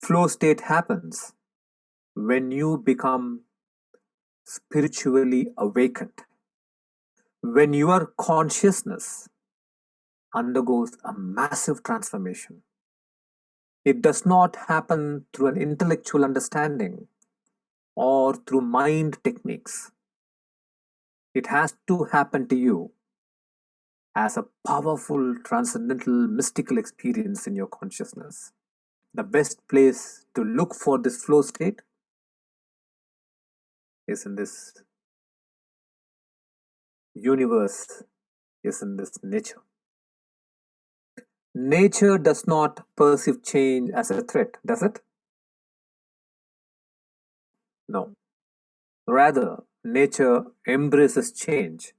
Flow state happens when you become spiritually awakened, when your consciousness undergoes a massive transformation. It does not happen through an intellectual understanding or through mind techniques. It has to happen to you as a powerful, transcendental, mystical experience in your consciousness. The best place to look for this flow state is in this universe, is in this nature. Nature does not perceive change as a threat, does it? No. Rather, nature embraces change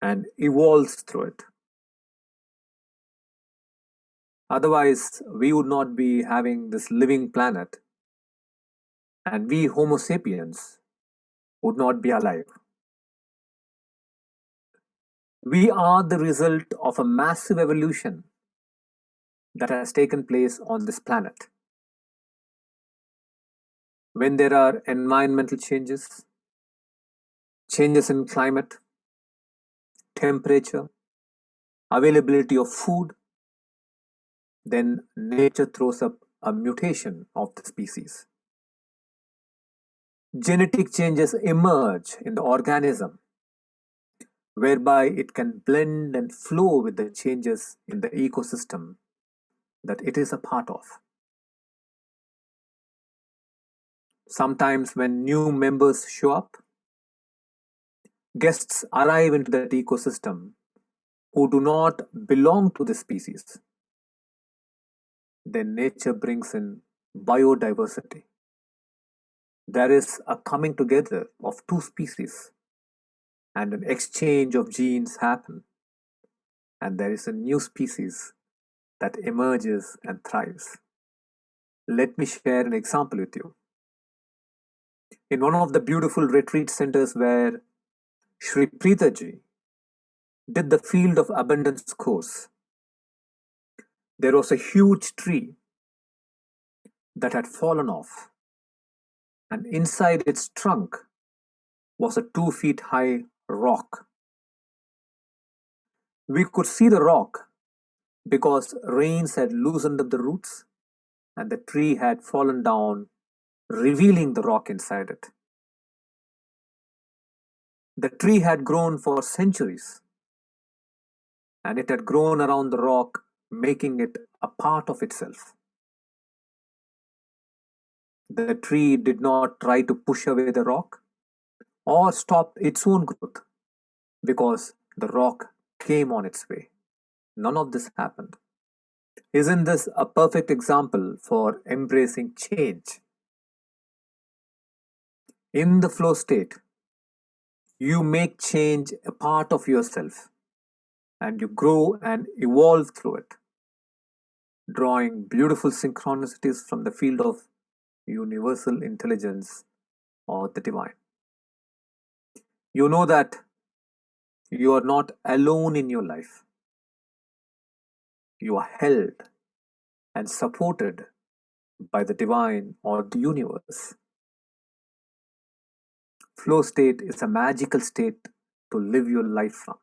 and evolves through it. Otherwise, we would not be having this living planet, and we Homo sapiens would not be alive. We are the result of a massive evolution that has taken place on this planet. When there are environmental changes, changes in climate, temperature, availability of food, then nature throws up a mutation of the species. Genetic changes emerge in the organism, whereby it can blend and flow with the changes in the ecosystem that it is a part of. Sometimes when new members show up, guests arrive into that ecosystem who do not belong to the species, then nature brings in biodiversity. There is a coming together of two species, and an exchange of genes happen, and there is a new species that emerges and thrives. Let me share an example with you. In one of the beautiful retreat centers where Sri Preethaji did the Field of Abundance course, there was a huge tree that had fallen off, and inside its trunk was a 2 feet high rock. We could see the rock because rains had loosened up the roots and the tree had fallen down, revealing the rock inside it. The tree had grown for centuries, and it had grown around the rock, making it a part of itself. The tree did not try to push away the rock or stop its own growth because the rock came on its way. None of this happened. Isn't this a perfect example for embracing change? In the flow state, you make change a part of yourself and you grow and evolve through it, drawing beautiful synchronicities from the field of universal intelligence or the divine. You know that you are not alone in your life. You are held and supported by the divine or the universe. Flow state is a magical state to live your life from.